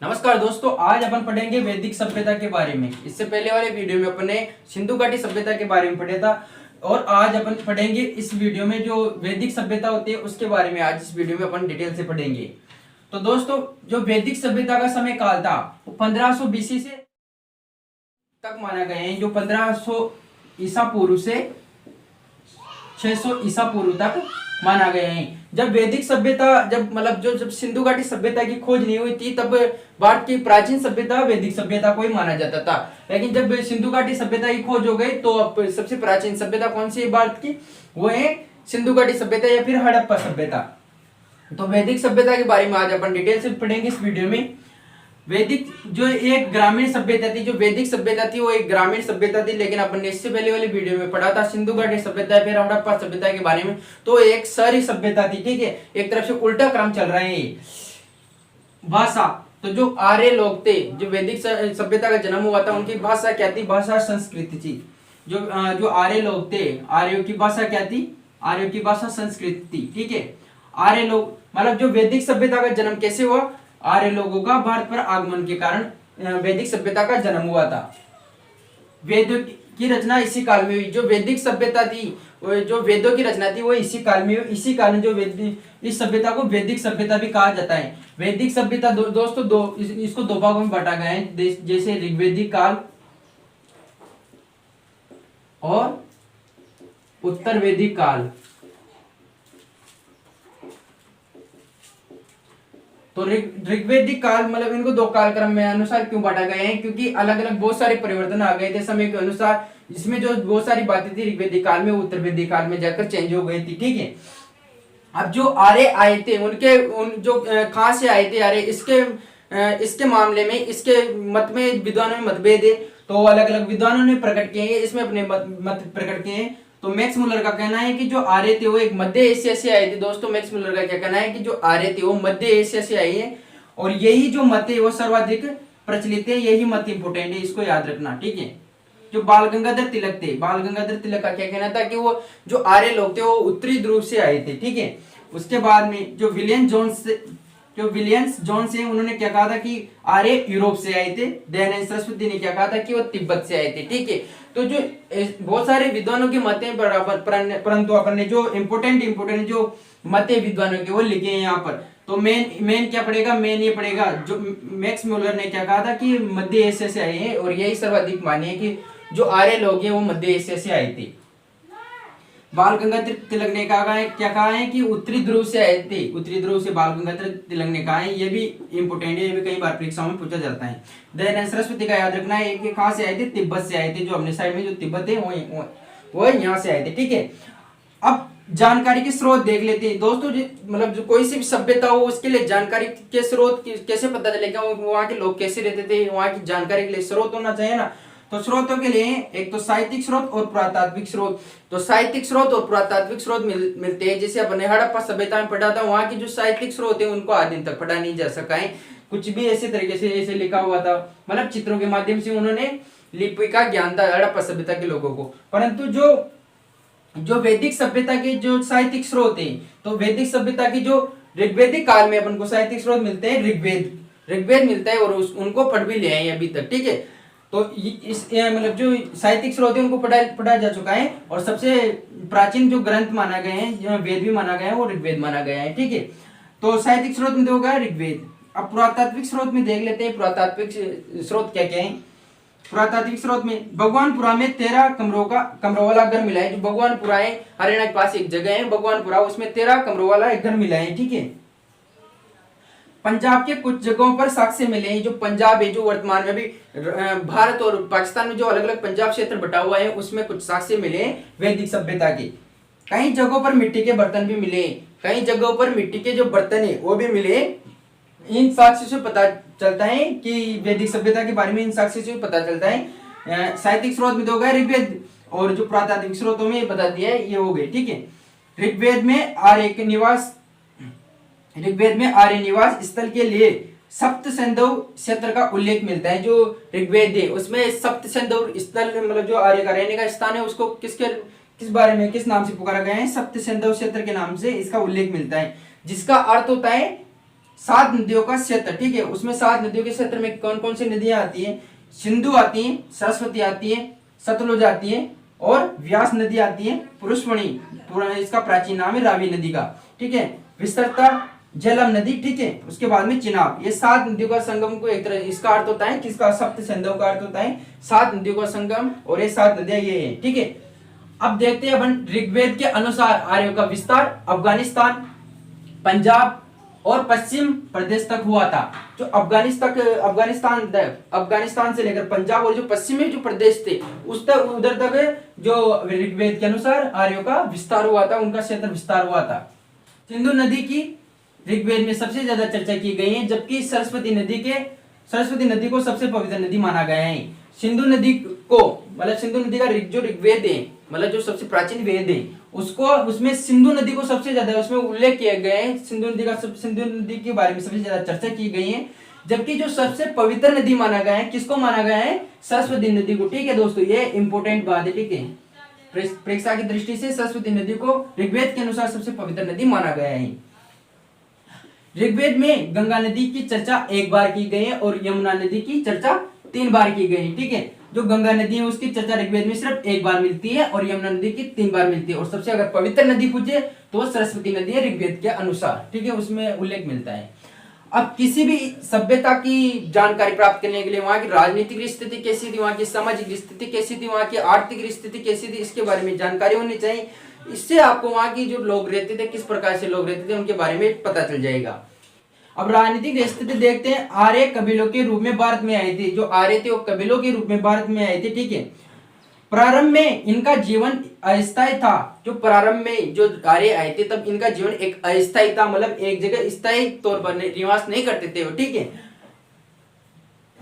नमस्कार दोस्तों, आज अपन पढ़ेंगे वैदिक सभ्यता के बारे में। इससे पहले वाले वीडियो में अपने सिंधु घाटी सभ्यता के बारे में पढ़ा था और आज अपन पढ़ेंगे इस वीडियो में जो वैदिक सभ्यता होती है उसके बारे में। आज इस वीडियो में अपन डिटेल से पढ़ेंगे। तो दोस्तों, जो वैदिक सभ्यता का समय काल था वो 1500 बीसी से तक माना गया है, जो 1500 ईसा पूर्व से 600 ईसा पूर्व तक माना गया है। जब वैदिक सभ्यता जब सिंधु घाटी सभ्यता की खोज नहीं हुई थी, तब भारत की प्राचीन सभ्यता वैदिक सभ्यता को ही माना जाता था। लेकिन जब सिंधु घाटी सभ्यता की खोज हो गई तो अब सबसे प्राचीन सभ्यता कौन सी है भारत की, वो है सिंधु घाटी सभ्यता या फिर हड़प्पा सभ्यता। तो वैदिक सभ्यता के बारे में आज अपन डिटेल से पढ़ेंगे इस वीडियो में। वैदिक जो एक ग्रामीण सभ्यता थी, जो वैदिक सभ्यता थी वो एक ग्रामीण सभ्यता थी, लेकिन अपन ने इससे पहले वाली वीडियो में पढ़ा था सिंधु घाटी सभ्यता फिर हड़प्पा सभ्यता के बारे में, तो एक शहरी सभ्यता थी। ठीक है, एक तरफ से उल्टा क्रम चल रहा है। भाषा, तो जो आर्य लोग थे, जो वैदिक सभ्यता का जन्म हुआ था, उनकी भाषा क्या थी? भाषा संस्कृत थी। जो आर्य लोग थे, आर्यों की भाषा क्या थी? आर्यों की भाषा संस्कृत थी। ठीक है, आर्य लोग जो वैदिक सभ्यता का जन्म कैसे हुआ? आर्य लोगों का भारत पर आगमन के कारण वैदिक सभ्यता का जन्म हुआ था। वेदों की रचना इसी काल में हुई। जो वैदिक सभ्यता थी, जो वेदों की रचना थी वो इसी काल में हुई। इसी काल में जो इस सभ्यता को वैदिक सभ्यता भी कहा जाता है। वैदिक सभ्यता दोस्तों इसको दो भागों में बांटा गया है, जैसे ऋग्वैदिक काल और उत्तर वैदिक काल। तो ऋग्वैदिक काल इनको दो कालक्रम में अनुसार क्यों बांटा गया है? क्योंकि अलग अलग बहुत सारे परिवर्तन आ गए थे समय के अनुसार। इसमें जो बहुत सारी बातें थी ऋग्वैदिक काल में, उत्तर वैदिक काल में जाकर चेंज हो गई थी। ठीक है, अब जो आर्य आए थे जो कहां से आए थे आर्य, इसके मामले में, इसके मत में विद्वानों में मतभेद है। तो अलग अलग विद्वानों ने प्रकट किए हैं, इसमें अपने मत प्रकट किए हैं। तो मैक्स मुलर का कहना है कि जो आर्य थे वो एक मध्य एशिया से आए थे। दोस्तों, मैक्स मुलर का क्या कहना है कि जो आर्य थे वो मध्य एशिया से आए हैं और यही जो मत है वो सर्वाधिक प्रचलित है, यही मत इंपोर्टेंट है, इसको याद रखना। ठीक है, जो बाल गंगाधर तिलक थे, बाल गंगाधर तिलक का क्या कहना था कि वो जो आर्य लोग थे वो उत्तरी ध्रुव से आए थे। ठीक है, उसके बाद में जो विलियम्स जोन्स है, उन्होंने क्या कहा था कि आर्य यूरोप से आए थे। दयानंद सरस्वती ने क्या कहा था कि वो तिब्बत से आए थे। ठीक है, तो जो बहुत सारे विद्वानों के मत हैं, परंतु अपन ने जो इम्पोर्टेंट जो मत है विद्वानों के वो लिखे हैं यहाँ पर। तो मेन क्या पड़ेगा? मेन ये पड़ेगा जो मैक्स म्यूलर ने क्या कहा था कि मध्य एशिया से आए हैं और यही सर्वाधिक मान्य है कि जो आर्य लोग हैं वो मध्य एशिया से आए थे। बाल गंगाधर तिलक ने क्या कहा है कि उत्तरी ध्रुव से आए थे। उत्तरी ध्रुव से बाल गंगाधर तिलक ने कहा है, ये भी इंपोर्टेंट है, ये भी कई बार परीक्षाओं में पूछा जाता है। दयानंद सरस्वती का याद रखना है कि कहां से आए थे? तिब्बत से आए थे। जो अपने साइड में जो तिब्बत है वो यहाँ से आए थे। ठीक है, अब जानकारी के स्रोत देख लेते हैं दोस्तों। जो कोई सी भी सभ्यता हो उसके लिए जानकारी के स्रोत कैसे पता चलेगा? वहाँ के लोग कैसे रहते थे, वहाँ की जानकारी के लिए स्रोत होना चाहिए ना। तो स्रोतों के लिए एक तो साहित्यिक स्रोत और पुरातात्विक स्रोत। तो साहित्यिक स्रोत और पुरातात्विक स्रोत मिलते हैं। जैसे अपने हड़प्पा सभ्यता में पढ़ा था, वहाँ की जो साहित्यिक स्रोत है उनको आज दिन तक पढ़ा नहीं जा सका है। कुछ भी ऐसे तरीके से ऐसे लिखा हुआ था, चित्रों के माध्यम से उन्होंने लिपि का ज्ञान था हड़प्पा सभ्यता के लोगों को। परंतु जो वैदिक सभ्यता के जो साहित्यिक स्रोत है, तो वैदिक सभ्यता की जो ऋग्वैदिक काल में अपन को साहित्यिक स्रोत मिलते हैं, ऋग्वेद मिलता है और उनको पढ़ भी ले आए अभी तक। ठीक है, तो इस जो साहित्यिक स्रोत है उनको पढ़ा जा चुका है और सबसे प्राचीन जो ग्रंथ माना गए हैं, वेद भी माना गया है, वो ऋग्वेद माना गया है। ठीक है, तो साहित्यिक स्रोत में होगा ऋग्वेद। अब पुरातात्विक स्रोत में देख लेते हैं पुरातात्विक स्रोत क्या क्या है। पुरातात्विक स्रोत में भगवानपुरा में 13 कमरों वाला घर मिला है। जो भगवानपुरा है, हरियाणा के पास एक जगह है भगवानपुरा, उसमें 13 कमरों वाला एक घर मिला है। ठीक है, पंजाब के कुछ जगहों पर साक्ष्य मिले हैं। जो पंजाब है, जो वर्तमान में भी भारत और पाकिस्तान में जो अलग अलग पंजाब क्षेत्र बटा हुआ है, उसमें कुछ साक्ष्य मिले हैं वैदिक सभ्यता के। कई जगहों पर मिट्टी के बर्तन भी मिले हैं, कई जगहों पर मिट्टी के जो बर्तन है वो भी मिले। इन साक्ष्य से पता चलता है कि वैदिक सभ्यता के बारे में इन साक्ष्य से पता चलता है। साहित्यिक स्रोत में तो हो गया ऋग्वेद और जो पुरातात्विक स्रोतों में बता दिया है ये हो गए। ठीक है, ऋग्वेद में आर्य निवास स्थल के लिए सप्त सिंधु क्षेत्र का उल्लेख मिलता है। जो ऋग्वेद है उसमें सप्त सिंधु स्थल जो आर्य का रहने का स्थान है उसको किस नाम से पुकारा गया है? सप्त सिंधु क्षेत्र के नाम से इसका उल्लेख मिलता है, जिसका अर्थ होता है 7 नदियों का क्षेत्र, ठीक है। उसमें 7 नदियों के क्षेत्र में कौन कौन सी नदियां आती हैं? सिंधु आती है, सरस्वती आती है, सतलुज आती है और व्यास नदी आती है, पुरुषमणि पूरा इसका प्राचीन नाम है रावी नदी का, ठीक है। विस्तरता झेलम नदी, ठीक है। उसके बाद में चिनाब। ये 7 नदियों का संगम को एक तरह इसका अर्थ होता है किसका? सप्त सिंधु का अर्थ होता है 7 नदियों का संगम, और ये 7 नदियां ये है, ठीक है। अब देखते हैं अपन ऋग्वेद के अनुसार आर्यों का विस्तार अफगानिस्तान, पंजाब और पश्चिम प्रदेश तक हुआ था। जो अफगानिस्तान से लेकर पंजाब और जो पश्चिमी जो प्रदेश थे उस तक उधर तक जो ऋग्वेद के अनुसार आर्यों का विस्तार हुआ था, उनका क्षेत्र विस्तार हुआ था। सिंधु नदी की ऋग्वेद में सबसे ज्यादा चर्चा की गई है, जबकि सरस्वती नदी को सबसे पवित्र नदी माना गया है। सिंधु नदी को मतलब सिंधु नदी का जो ऋग्वेद है मतलब जो सबसे प्राचीन वेद है उसको उसमें सिंधु नदी को सबसे ज्यादा उसमें उल्लेख किया गया है। सिंधु नदी के बारे में सबसे ज्यादा चर्चा की गई है, जबकि जो सबसे पवित्र नदी माना गया है किसको माना गया है? सरस्वती नदी को, ठीक है दोस्तों। ये इंपॉर्टेंट बात है, ठीक है। परीक्षा की दृष्टि से सरस्वती नदी को ऋग्वेद के अनुसार सबसे पवित्र नदी माना गया है। ऋग्वेद में गंगा नदी की चर्चा 1 बार की गई है और यमुना नदी की चर्चा 3 बार की गई, ठीक है। जो गंगा नदी है उसकी चर्चा ऋग्वेद में सिर्फ 1 बार मिलती है और यमुना नदी की 3 बार मिलती है, और सबसे अगर पवित्र नदी पूछे तो सरस्वती नदी है ऋग्वेद के अनुसार, ठीक है, उसमें उल्लेख मिलता है। अब किसी भी सभ्यता की जानकारी प्राप्त करने के लिए वहां की राजनीतिक स्थिति कैसी थी, वहां की सामाजिक स्थिति कैसी थी, वहां की आर्थिक स्थिति कैसी थी, इसके बारे में जानकारी होनी चाहिए। इससे आपको वहां की जो लोग रहते थे, किस प्रकार से लोग रहते थे, उनके बारे में पता चल जाएगा। अब राजनीतिक स्थिति देखते हैं। आर्य कबीलों के रूप में भारत में आए थे। जो आर्य थे वो कबीलों के रूप में भारत में आए थे, ठीक है। प्रारंभ में इनका जीवन अस्थायी था। जो प्रारंभ में जो आर्य आए थे तब इनका जीवन एक अस्थायी था, मतलब एक जगह स्थायी तौर पर निवास नहीं करते थे वो, ठीक है।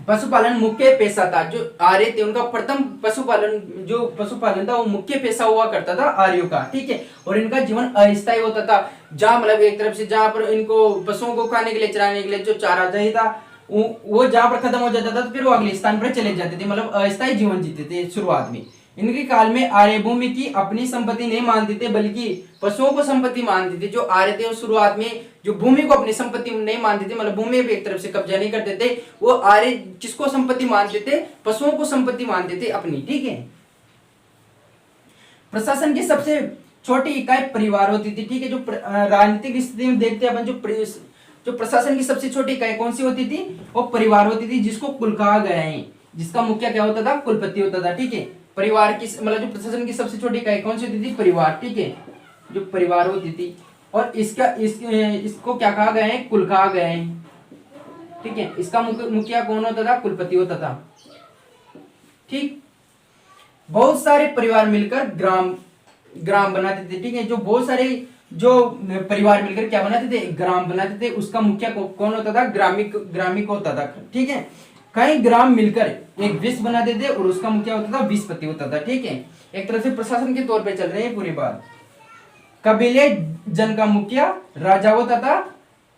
पशुपालन मुख्य पेशा था। जो आर्य थे उनका प्रथम पशुपालन था वो मुख्य पेशा हुआ करता था आर्यों का, ठीक है। और इनका जीवन अस्थायी होता था, जहां मतलब एक तरफ से जहां पर इनको पशुओं को खाने के लिए चराने के लिए जो चारा चाहिए था वो जहां पर खत्म हो जाता था तो फिर वो अगले स्थान पर चले जाते थे, मतलब अस्थायी जीवन जीते थे शुरुआत में। इनके काल में आर्य भूमि की अपनी संपत्ति नहीं मानते थे बल्कि पशुओं को संपत्ति मानते थे। जो आर्य थे शुरुआत में जो भूमि को अपनी संपत्ति नहीं मानते थे, मतलब भूमि पे एक तरफ से कब्जा नहीं करते थे, वो आर्य किसको संपत्ति मानते थे? पशुओं को संपत्ति मानते थे अपनी, ठीक है। प्रशासन की सबसे छोटी इकाई परिवार होती थी, ठीक है। जो राजनीतिक स्थिति में देखते हैं अपन जो प्रशासन की सबसे छोटी इकाई कौन सी होती थी? वो परिवार होती थी, जिसको कुल कहा गया है, जिसका मुखिया क्या होता था? कुलपति होता था, ठीक है। परिवार की मतलब जो प्रशासन की सबसे छोटी इकाई कौन सी होती थी? परिवार, ठीक है, जो परिवार होती थी। और इसको क्या कहा गया है? कुल कहा गया है, ठीक है। इसका मुखिया कौन होता था? कुलपति होता था, ठीक। बहुत सारे परिवार मिलकर ग्राम बनाते थे, ठीक है। जो बहुत सारे जो परिवार मिलकर क्या बनाते थे? ग्राम बनाते थे। उसका मुखिया कौन होता था? ग्रामिक होता था, ठीक है। कई ग्राम मिलकर एक विश्व बनाते थे और उसका मुखिया होता था विश्वपति होता था, ठीक है। एक तरह से प्रशासन के तौर पे चल रही है पूरी बात। कबीले जन का मुखिया राजा होता था।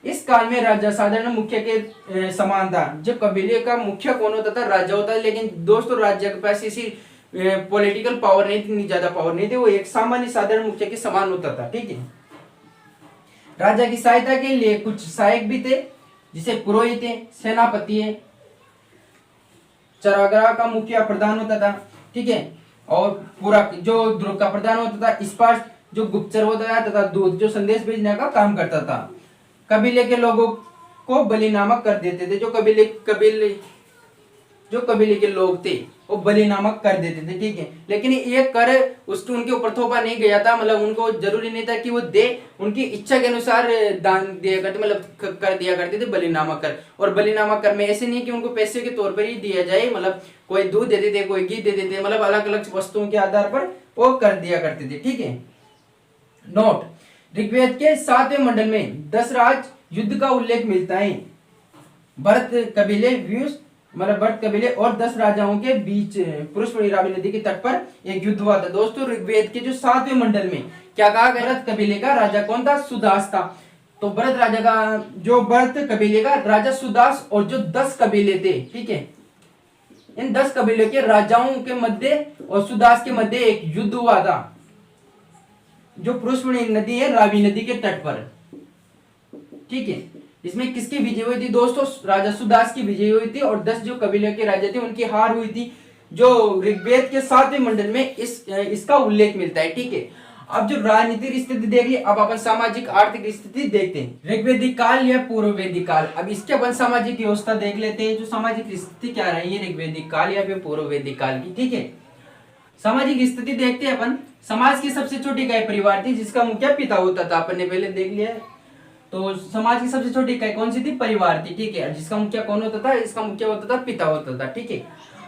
इस काल में राजा साधारण मुखिया के समान था। जब कबीले का मुखिया कौन होता था? राजा होता था। लेकिन दोस्तों राज्य के पास इसी पॉलिटिकल पावर नहीं थी, ज्यादा पावर नहीं थी, वो एक सामान्य साधारण मुखिया के समान होता था, ठीक है। राजा की सहायता के लिए कुछ सहायक भी थे, जिसे पुरोहित है, सेनापति है, चरागाह का मुखिया प्रधान होता था, ठीक है। और पूरा जो ध्रुव का प्रधान होता था, स्पष्ट जो गुप्तचर होता था, तथा दूत जो संदेश भेजने का काम करता था। कबीले के लोगों को बलि नामक कर देते थे। जो कबीले के लोग थे वो बलि नामक कर देते थे, ठीक है। लेकिन ये कर उसके उनके ऊपर थोपा नहीं गया था, मतलब उनको जरूरी नहीं था कि वो दे, उनकी इच्छा के अनुसार दान दिया करते, मतलब कर दिया करते थे बलि नामक कर। और बलि नामक कर में ऐसे नहीं कि उनको पैसे के तौर पर ही दिया जाए, मतलब कोई दूध देते थे, कोई घी देते थे, मतलब अलग अलग वस्तुओं के आधार पर वो कर दिया करते थे, ठीक है। नोट: ऋग्वेद के 7वें मंडल में 10 राज युद्ध का उल्लेख मिलता है। भरत कबीले और 10 राजाओं के बीच पुरुषमणि रावी नदी के तट पर एक युद्ध हुआ था। दोस्तों ऋग्वेद के जो 7वें मंडल में क्या कहा गया? भरत कबीले का राजा कौन था? सुदास था। तो भरत कबीले का राजा सुदास और जो 10 कबीले थे, ठीक है, इन 10 कबीले के राजाओं के मध्य और सुदास के मध्य एक युद्ध हुआ था, जो पुरुषमणि नदी है रावी नदी के तट पर, ठीक है। इसमें किसकी विजय हुई थी दोस्तों? राजा सुदास की विजय हुई थी और 10 जो कबीले के राजा थे उनकी हार हुई थी, जो ऋग्वेद के 7वें मंडल में इसका उल्लेख मिलता है। ठीक है, अब जो राजनीतिक स्थिति देख ली, अब अपन सामाजिक आर्थिक स्थिति देखते हैं। ऋग्वेदिक काल या पूर्व वैदिक काल, अब इसके अपन सामाजिक व्यवस्था देख लेते हैं, जो सामाजिक स्थिति क्या रही है ऋग्वेदिक काल या फिर पूर्व वैदिक काल की। ठीक है, सामाजिक स्थिति देखते हैं अपन। समाज की सबसे छोटी इकाई परिवार थी, जिसका मुखिया पिता होता था, अपन ने पहले देख लिया है। तो समाज की सबसे छोटी इकाई कौन सी थी? परिवार थी। ठीक है, जिसका मुखिया कौन होता था? इसका मुखिया होता था पिता होता था। ठीक है,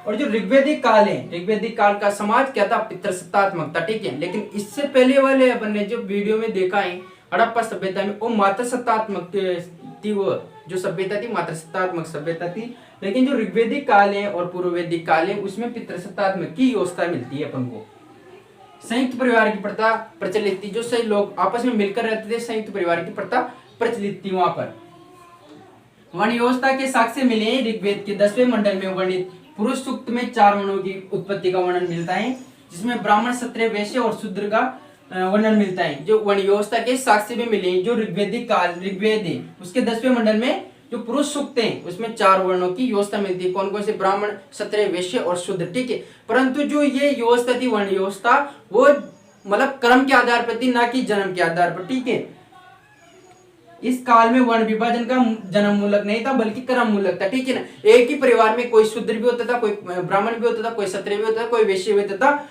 और जो ऋग्वेदिक काल है, ऋग्वेदिक काल का समाज क्या था? पितृसत्तात्मक था। ठीक है, लेकिन इससे पहले वाले अपन ने जो वीडियो में देखा है हड़प्पा सभ्यता में, वो मातृसत्तात्मक थी। वो जो सभ्यता थी मातृसत्तात्मक सभ्यता थी। लेकिन जो ऋग्वेदिक काल है और पूर्व वैदिक काल है उसमें पितृसत्तात्मक की व्यवस्था मिलती है अपन को। संयुक्त परिवार की प्रथा प्रचलित थी, जो सही लोग आपस में मिलकर रहते थे, संयुक्त परिवार की प्रथा प्रचलित थी वहां पर। वर्ण व्यवस्था के साक्ष्य मिले ऋग्वेद के 10वें मंडल में वर्णित पुरुष सूक्त में 4 वर्णों की उत्पत्ति का वर्णन मिलता है, जिसमें ब्राह्मण, क्षत्रिय, वैश्य और शूद्र का वर्णन मिलता है। जो वर्ण व्यवस्था के साक्ष्य में मिले, जो ऋग्वेदिक काल ऋग्वेद है उसके 10वें मंडल में जो पुरुष सूक्त हैं उसमें 4 वर्णों की व्यवस्था मिलती है। कौन कौन से? ब्राह्मण, क्षत्रिय, वैश्य और शूद्र। ठीक है, परंतु जो ये व्यवस्था थी वर्ण व्यवस्था, वो मतलब कर्म के आधार पर थी, ना कि जन्म के आधार पर। ठीक है, इस काल में वर्ण विभाजन का जन्म मूलक नहीं था बल्कि कर्म मूलक था। ठीक है ना, एक ही परिवार में कोई शूद्र भी होता था, कोई ब्राह्मण भी होता था, कोई क्षत्रिय भी होता था, कोई वैश्य भी होता था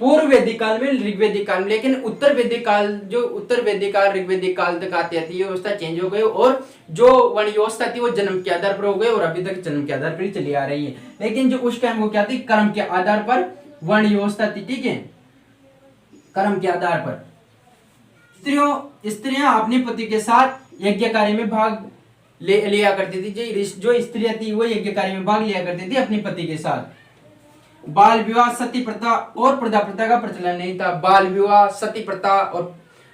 पूर्व वैदिक काल में, ऋग्वेदिक काल में। लेकिन उत्तर वैदिक काल, जो उत्तर वैदिक काल ऋग्वेदिक काल तक आती आती है व्यवस्था चेंज हो गई और जो वर्ण व्यवस्था थी वो जन्म के आधार पर हो गई और अभी तक जन्म के आधार पर ही चली आ रही है। लेकिन जो उस टाइम वो क्या थी? कर्म के आधार पर वर्ण व्यवस्था थी। ठीक है, कर्म के आधार पर स्त्रियां अपने पति के साथ यज्ञ कार्य में भाग लिया करती थी। जो स्त्रियां थी वो यज्ञ कार्य में भाग लिया करती थी अपने पति के साथ। बाल विवाह, सती प्रथा और प्रदा प्रथा का प्रचलन नहीं था। बाल विवाह, सती प्रथा और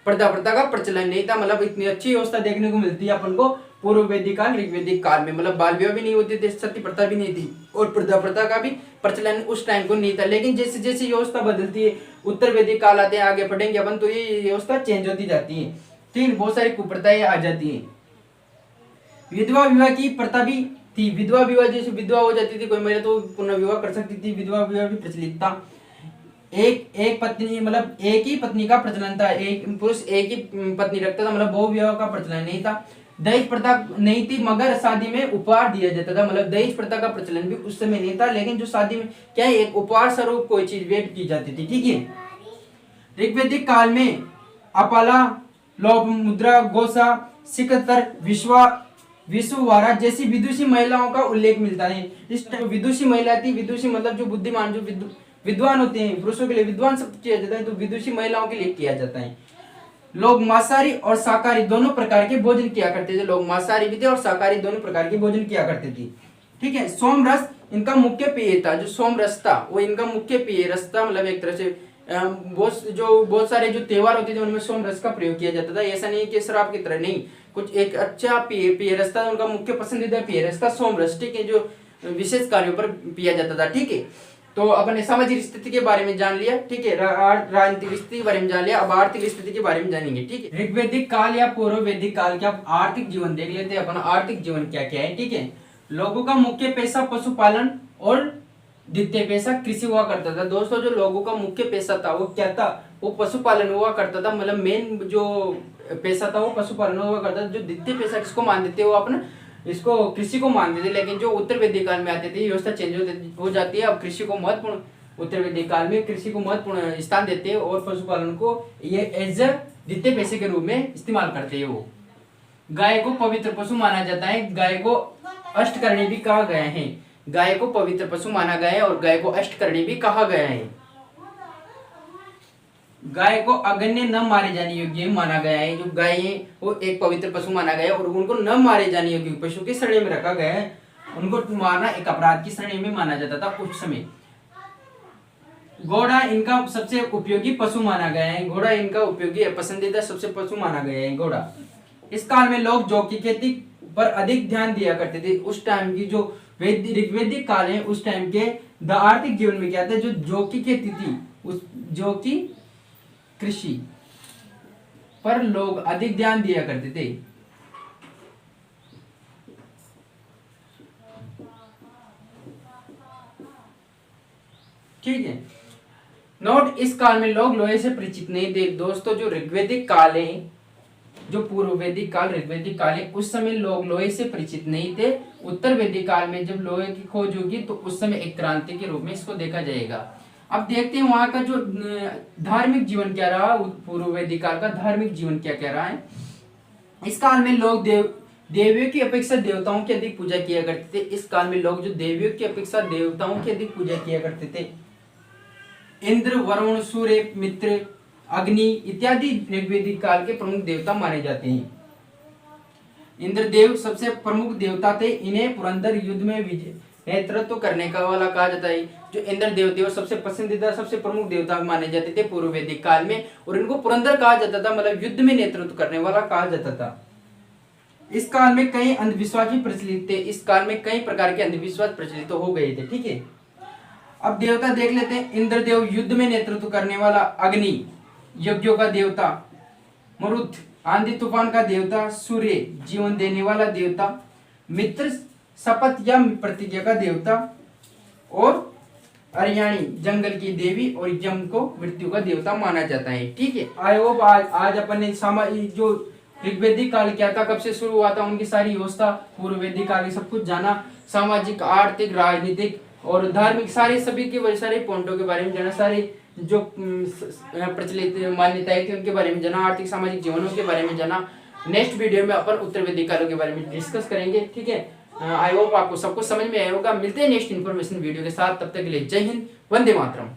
प्रदा प्रथा का प्रचलन नहीं था। मतलब इतनी अच्छी व्यवस्था देखने को मिलती है अपन को पूर्व वैदिक काल ऋग्वेदिक काल में। मतलब बाल विवाह भी नहीं होते थे, सती प्रथा भी नहीं थी और प्रदा प्रथा का भी प्रचलन उस टाइम को नहीं था। लेकिन जैसे जैसे व्यवस्था बदलती है, उत्तर वैदिक काल आते हैं, आगे पढ़ेंगे अपन, तो ये व्यवस्था चेंज होती जाती है। ठीक, बहुत सारी कुप्रथाएं आ जाती है। विधवा विवाह की प्रथा भी थी। विधवा विवाह, जैसे विधवा हो जाती थी कोई महिला तो पुनर्विवाह कर सकती थी, विधवा विवाह भी प्रचलित था। एक पत्नी, मतलब एक ही पत्नी का प्रचलन था, एक पुरुष एक ही पत्नी रखता था, मतलब बहु विवाह का प्रचलन नहीं था। दहेज प्रथा नहीं थी, मगर शादी में उपहार दिया जाता था। मतलब दहेज प्रथा का प्रचलन भी उस समय नहीं था, लेकिन जो शादी में क्या है, एक उपहार स्वरूप कोई चीज भेंट की जाती थी। ठीक है, ऋग्वेदिक काल में अपाला, लोभ मुद्रा, गोसा, सिकतर, विश्ववारा जैसी विदुषी महिलाओं का उल्लेख मिलता है। इस विदुषी महिला थी, विदुषी मतलब जो बुद्धिमान, जो विद्वान होते हैं, पुरुषों के लिए विद्वान शब्द किया जाता है, तो विदुषी महिलाओं के लिए किया जाता है। लोग मांसाहारी और शाकाहारी दोनों प्रकार के भोजन किया करते थे। लोग मांसाहारी भी थे और शाकाहारी दोनों प्रकार के भोजन किया करते थे। ठीक है, सोमरस इनका मुख्य पेय था। जो सोमरस था वो इनका मुख्य पेय रस था। मतलब एक तरह से बहुत सारे जो त्योहार होते थे उनमें सोम रस का प्रयोग किया जाता था। ऐसा नहीं कि शराब की तरह नहीं, कुछ एक अच्छा पेय रस था, उनका मुख्य पसंदीदा पेय रस था सोम रस। ठीक है, जो विशेष कार्यों पर पिया जाता था। ठीक है, तो अपने सामाजिक स्थिति के बारे में जान लिया। ठीक है, राजनीतिक स्थिति के बारे में जान लिया, अब आर्थिक स्थिति के बारे में जानेंगे। ठीक है, ऋग्वेदिक काल या पूर्व वैदिक काल के आर्थिक जीवन देख लेते हैं अपन। आर्थिक जीवन क्या क्या है। ठीक है, लोगों का मुख्य पेशा पशुपालन और द्वितीय पेशा कृषि हुआ करता था। दोस्तों, जो लोगों का मुख्य पेशा था वो क्या था? वो पशुपालन हुआ करता था। मतलब मेन जो पेशा था वो पशुपालन हुआ करता था। जो द्वितीय पेशा किसको मानते थे? वो अपना इसको कृषि को मानते थे। लेकिन जो उत्तर वैदिक काल में आते थे व्यवस्था चेंज हो जाती है। अब कृषि को महत्वपूर्ण, उत्तर वैदिक काल में कृषि को महत्वपूर्ण स्थान देते हैं और पशुपालन को ये एज द्वितीय पेशे के रूप में इस्तेमाल करते हैं। वो गाय को पवित्र पशु माना जाता है। गाय को अष्टकर्णी भी कहा गया है। गाय को पवित्र पशु माना गया है और गाय को अष्टकर्णी भी कहा गया है। गाय को अगन्य न मारे जाने योग्य माना गया है। जो गाय है वो एक पवित्र पशु माना गया है और उनको न मारे जाने योग्य पशु की श्रेणी में रखा गया है। उनको मारना एक अपराध की श्रेणी में माना जाता था उस समय। घोड़ा इनका सबसे उपयोगी पशु माना गया है। घोड़ा इनका उपयोगी पसंदीदा सबसे पशु माना गया है घोड़ा। इस काल में लोग जौ की खेती पर अधिक ध्यान दिया करते थे। उस टाइम की जो ऋग्वेदिक काल है उस टाइम के आर्थिक जीवन में क्या था? जो जौ की खेती थी, उस जौ की कृषि पर लोग अधिक ध्यान दिया करते थे। ठीक है। नोट, इस काल में लोग लोहे से परिचित नहीं थे दोस्तों। जो ऋग्वेदिक काल है, जो पूर्व वैदिक काल ऋग्वेदिक काल है, उस समय लोग लोहे से परिचित नहीं थे। उत्तर वैदिक काल में जब लोहे की खोज होगी तो उस समय एक क्रांति के रूप में इसको देखा जाएगा। अब देखते हैं वहां का जो धार्मिक जीवन क्या रहा, पूर्व वैदिक काल का धार्मिक जीवन क्या क्या रहा है। इस काल में लोग देवियों की अपेक्षा देवताओं की अधिक पूजा किया करते थे। इस काल में लोग जो देवियों की अपेक्षा देवताओं की अधिक पूजा किया करते थे। इंद्र, वरुण, सूर्य, मित्र, अग्नि इत्यादि ऋग्वेदिक काल के प्रमुख देवता माने जाते हैं। इंद्रदेव सबसे प्रमुख देवता थे। इन्हें पुरंदर युद्ध में नेतृत्व करने का वाला कहा जाता है। जो इंद्रदेव थे वो सबसे पसंदीदा सबसे प्रमुख देवता माने जाते थे पूर्व वैदिक काल में, और इनको पुरंदर कहा जाता था, मतलब युद्ध में नेतृत्व करने वाला कहा जाता था। इस काल में कई अंधविश्वास भी प्रचलित थे। इस काल में कई प्रकार के अंधविश्वास प्रचलित हो गए थे। ठीक है, अब देवता देख लेते हैं। इंद्रदेव युद्ध में नेतृत्व करने वाला, अग्नि यज्ञों का देवता, मरुत आंधी तूफान का देवता, सूर्य जीवन देने वाला देवता, मित्र शपथ या प्रतिज्ञा का देवता, और अर्याणी जंगल की देवी, और यम को मृत्यु का देवता माना जाता है। ठीक है, आई होप आज अपन ने जो ऋग्वेदिक काल क्या था, कब से शुरू हुआ था, उनकी सारी व्यवस्था, पूर्व वैदिक काल की सब कुछ जाना, सामाजिक, आर्थिक, राजनीतिक और धार्मिक सारे सभी के सारे पॉइंटों के बारे में जाना, सारे जो प्रचलित मान्यताएं थी उनके बारे में जाना, आर्थिक सामाजिक जीवनों के बारे में जाना। नेक्स्ट वीडियो में अपन उत्तर वैदिक कालों के बारे में डिस्कस करेंगे। ठीक है, आई होप आपको सब कुछ समझ में आया होगा। मिलते हैं नेक्स्ट इन्फॉर्मेशन वीडियो के साथ, तब तक के लिए जय हिंद, वंदे मातरम।